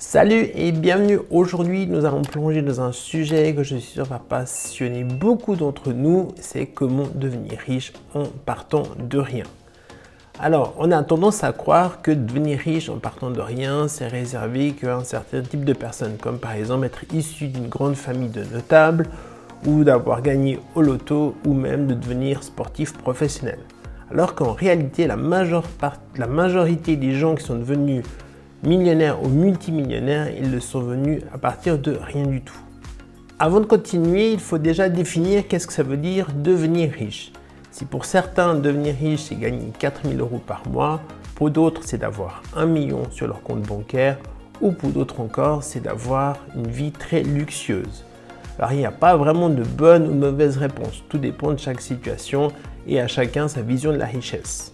Salut et bienvenue. Aujourd'hui, nous allons plonger dans un sujet que je suis sûr va passionner beaucoup d'entre nous, c'est comment devenir riche en partant de rien. Alors, on a tendance à croire que devenir riche en partant de rien, c'est réservé qu'à un certain type de personnes, comme par exemple être issu d'une grande famille de notables, ou d'avoir gagné au loto, ou même de devenir sportif professionnel. Alors qu'en réalité, la majorité des gens qui sont devenus millionnaires ou multimillionnaires, ils le sont venus à partir de rien du tout. Avant de continuer, il faut déjà définir qu'est-ce que ça veut dire devenir riche. Si pour certains, devenir riche, c'est gagner 4 000 € par mois, pour d'autres, c'est d'avoir 1 million sur leur compte bancaire, ou pour d'autres encore, c'est d'avoir une vie très luxueuse. Alors, il n'y a pas vraiment de bonne ou de mauvaise réponse. Tout dépend de chaque situation et à chacun sa vision de la richesse.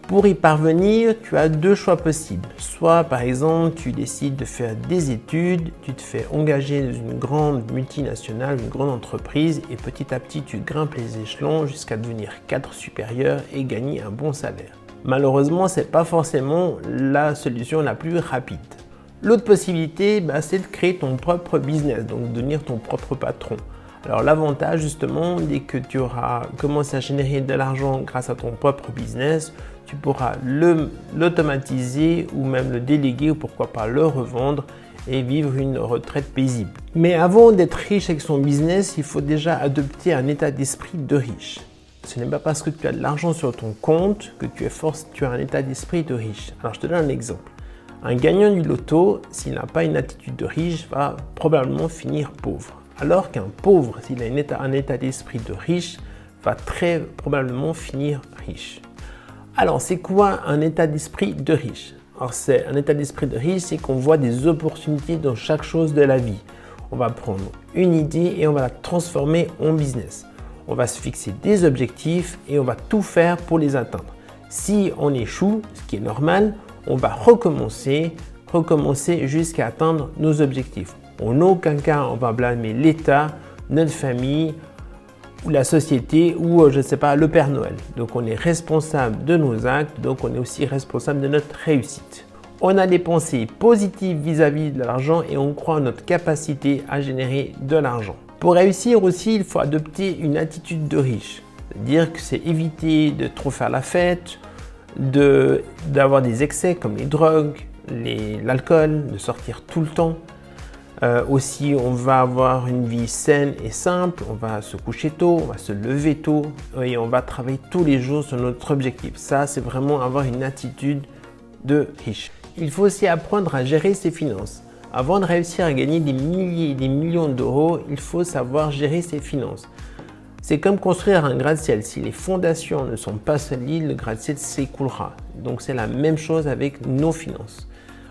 Pour y parvenir, tu as deux choix possibles. Soit, par exemple, tu décides de faire des études, tu te fais engager dans une grande multinationale, une grande entreprise et petit à petit, tu grimpes les échelons jusqu'à devenir cadre supérieur et gagner un bon salaire. Malheureusement, ce n'est pas forcément la solution la plus rapide. L'autre possibilité, c'est de créer ton propre business, donc de devenir ton propre patron. Alors l'avantage justement, dès que tu auras commencé à générer de l'argent grâce à ton propre business, tu pourras l'automatiser ou même le déléguer ou pourquoi pas le revendre et vivre une retraite paisible. Mais avant d'être riche avec son business, il faut déjà adopter un état d'esprit de riche. Ce n'est pas parce que tu as de l'argent sur ton compte que tu as un état d'esprit de riche. Alors je te donne un exemple. Un gagnant du loto, s'il n'a pas une attitude de riche, va probablement finir pauvre. Alors qu'un pauvre, s'il a un état d'esprit de riche, va très probablement finir riche. Alors, c'est quoi un état d'esprit de riche? Alors, c'est un état d'esprit de riche, c'est qu'on voit des opportunités dans chaque chose de la vie. On va prendre une idée et on va la transformer en business. On va se fixer des objectifs et on va tout faire pour les atteindre. Si on échoue, ce qui est normal, on va recommencer jusqu'à atteindre nos objectifs. En aucun cas, on va blâmer l'État, notre famille, ou la société, ou je ne sais pas, le Père Noël. Donc on est responsable de nos actes, donc on est aussi responsable de notre réussite. On a des pensées positives vis-à-vis de l'argent et on croit en notre capacité à générer de l'argent. Pour réussir aussi, il faut adopter une attitude de riche. C'est-à-dire que c'est éviter de trop faire la fête, d'avoir des excès comme les drogues, l'alcool, de sortir tout le temps. Aussi, on va avoir une vie saine et simple, on va se coucher tôt, on va se lever tôt et on va travailler tous les jours sur notre objectif. Ça, c'est vraiment avoir une attitude de riche. Il faut aussi apprendre à gérer ses finances. Avant de réussir à gagner des milliers et des millions d'euros, il faut savoir gérer ses finances. C'est comme construire un gratte-ciel. Si les fondations ne sont pas solides, le gratte-ciel s'écoulera. Donc, c'est la même chose avec nos finances.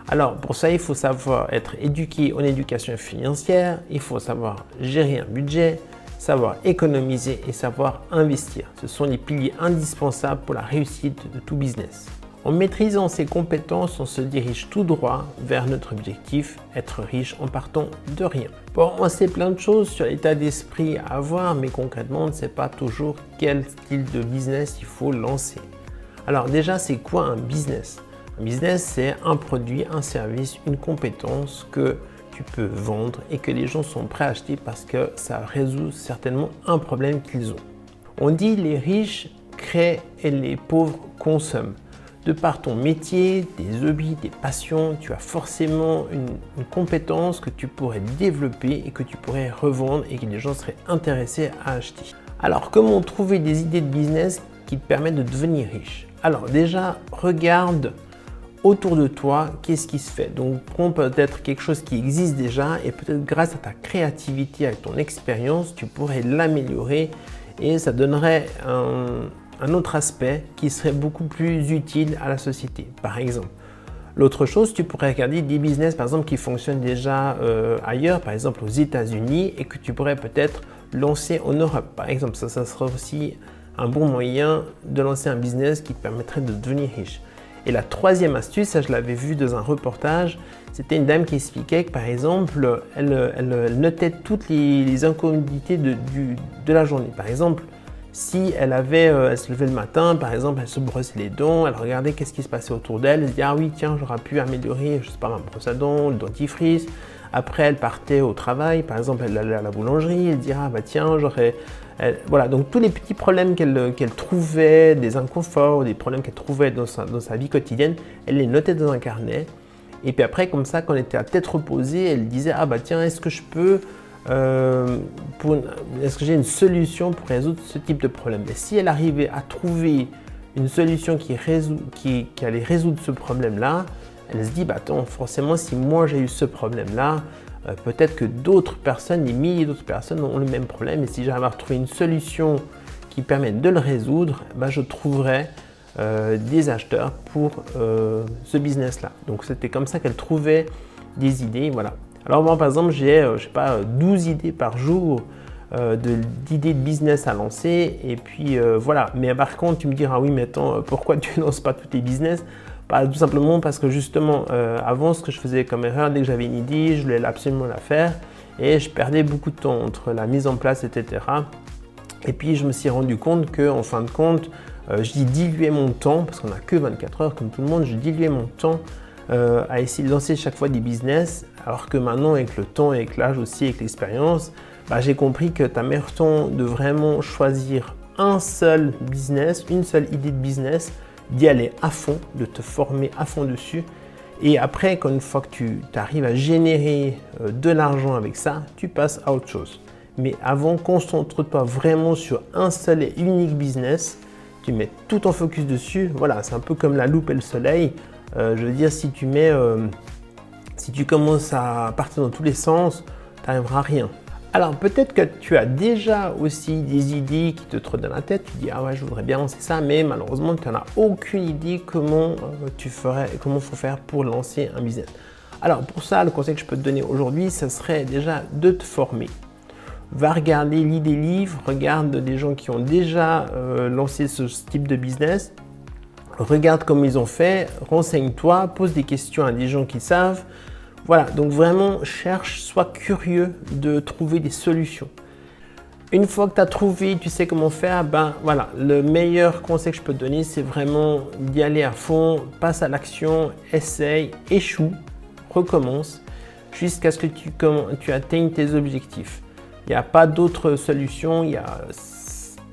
Alors, pour ça, il faut savoir être éduqué en éducation financière, il faut savoir gérer un budget, savoir économiser et savoir investir. Ce sont les piliers indispensables pour la réussite de tout business. En maîtrisant ces compétences, on se dirige tout droit vers notre objectif, être riche en partant de rien. Bon, on sait plein de choses sur l'état d'esprit à avoir, mais concrètement, on ne sait pas toujours quel style de business il faut lancer. Alors déjà, c'est quoi un business ? Un business, c'est un produit, un service, une compétence que tu peux vendre et que les gens sont prêts à acheter parce que ça résout certainement un problème qu'ils ont. On dit les riches créent et les pauvres consomment. De par ton métier, tes hobbies, tes passions, tu as forcément une compétence que tu pourrais développer et que tu pourrais revendre et que les gens seraient intéressés à acheter. Alors, comment trouver des idées de business qui te permettent de devenir riche? Alors déjà, regarde autour de toi, qu'est-ce qui se fait? Donc, prends peut-être quelque chose qui existe déjà et peut-être grâce à ta créativité, à ton expérience, tu pourrais l'améliorer et ça donnerait un autre aspect qui serait beaucoup plus utile à la société. Par exemple, l'autre chose, tu pourrais regarder des business par exemple qui fonctionnent déjà ailleurs, par exemple aux États-Unis et que tu pourrais peut-être lancer en Europe. Par exemple, ça sera aussi un bon moyen de lancer un business qui te permettrait de devenir riche. Et la troisième astuce, ça je l'avais vu dans un reportage, c'était une dame qui expliquait que par exemple, elle notait toutes les incommodités de la journée. Par exemple, si elle se levait le matin, par exemple, elle se brossait les dents, elle regardait qu'est-ce qui se passait autour d'elle, elle se dit ah oui tiens j'aurais pu améliorer, je sais pas, ma brosse à dents, le dentifrice. Après elle partait au travail, par exemple elle allait à la boulangerie, elle dirait ah bah tiens voilà, donc tous les petits problèmes qu'elle trouvait, des inconforts, des problèmes qu'elle trouvait dans sa vie quotidienne, elle les notait dans un carnet. Et puis après comme ça quand elle était à tête reposée, elle disait ah bah tiens est-ce que je peux est-ce que j'ai une solution pour résoudre ce type de problème? Et si elle arrivait à trouver une solution qui allait résoudre ce problème-là, elle se dit, bah attends, forcément, si moi j'ai eu ce problème-là, peut-être que d'autres personnes, des milliers d'autres personnes ont le même problème. Et si j'arrive à retrouver une solution qui permet de le résoudre, bah, je trouverai des acheteurs pour ce business-là. Donc c'était comme ça qu'elle trouvait des idées, voilà. Alors moi par exemple j'ai, je sais pas, 12 idées par jour d'idées de business à lancer et puis voilà. Mais par contre tu me diras oui mais attends, pourquoi tu ne lances pas tous tes business? Bah, tout simplement parce que justement avant ce que je faisais comme erreur, dès que j'avais une idée, je voulais absolument la faire et je perdais beaucoup de temps entre la mise en place etc. Et puis je me suis rendu compte que en fin de compte je diluais mon temps parce qu'on n'a que 24 heures comme tout le monde, je diluais mon temps à essayer de lancer chaque fois des business, alors que maintenant avec le temps, avec l'âge aussi, avec l'expérience, bah, j'ai compris que tu as meilleur temps de vraiment choisir un seul business, une seule idée de business, d'y aller à fond, de te former à fond dessus. Et après, quand une fois que tu arrives à générer de l'argent avec ça, tu passes à autre chose. Mais avant, concentre-toi vraiment sur un seul et unique business. Tu mets tout ton focus dessus. Voilà, c'est un peu comme la loupe et le soleil. Je veux dire, si tu commences à partir dans tous les sens, tu n'arriveras à rien. Alors peut-être que tu as déjà aussi des idées qui te trottent dans la tête, tu dis ah ouais je voudrais bien lancer ça, mais malheureusement tu n'en as aucune idée comment il faut faire pour lancer un business. Alors pour ça, le conseil que je peux te donner aujourd'hui, ce serait déjà de te former. Va regarder, lis des livres, regarde des gens qui ont déjà lancé ce type de business. Regarde comment ils ont fait, renseigne-toi, pose des questions à des gens qui savent. Voilà, donc vraiment cherche, sois curieux de trouver des solutions. Une fois que tu as trouvé, tu sais comment faire, ben voilà, le meilleur conseil que je peux te donner, c'est vraiment d'y aller à fond, passe à l'action, essaye, échoue, recommence, jusqu'à ce que tu atteignes tes objectifs. Il n'y a pas d'autre solution,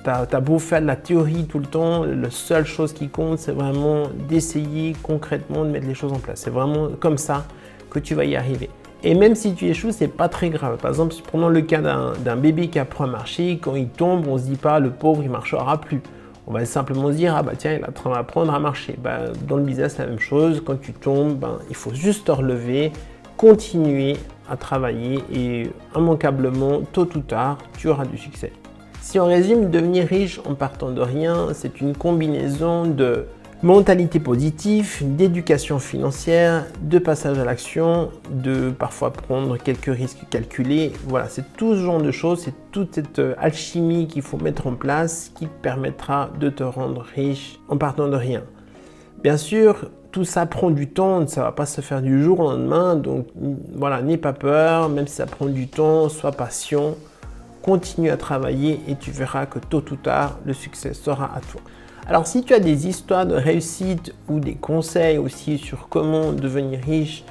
T'as beau faire de la théorie tout le temps, la seule chose qui compte, c'est vraiment d'essayer concrètement de mettre les choses en place. C'est vraiment comme ça que tu vas y arriver. Et même si tu échoues, c'est pas très grave. Par exemple, prenons le cas d'un bébé qui apprend à marcher, quand il tombe, on se dit pas le pauvre il marchera plus. On va simplement se dire ah bah tiens il est en train d'apprendre à marcher. Bah, dans le business c'est la même chose. Quand tu tombes, il faut juste te relever, continuer à travailler et immanquablement tôt ou tard tu auras du succès. Si on résume, devenir riche en partant de rien, c'est une combinaison de mentalité positive, d'éducation financière, de passage à l'action, de parfois prendre quelques risques calculés. Voilà, c'est tout ce genre de choses, c'est toute cette alchimie qu'il faut mettre en place qui te permettra de te rendre riche en partant de rien. Bien sûr, tout ça prend du temps, ça ne va pas se faire du jour au lendemain, donc voilà, n'aie pas peur, même si ça prend du temps, sois patient. Continue à travailler et tu verras que tôt ou tard, le succès sera à toi. Alors si tu as des histoires de réussite ou des conseils aussi sur comment devenir riche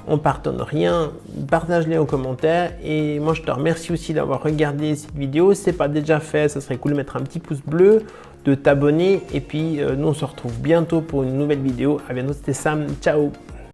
en partant de rien, partage-les en commentaire et moi je te remercie aussi d'avoir regardé cette vidéo. Si ce n'est pas déjà fait, ça serait cool de mettre un petit pouce bleu, de t'abonner et puis nous on se retrouve bientôt pour une nouvelle vidéo. À bientôt, c'était Sam, ciao!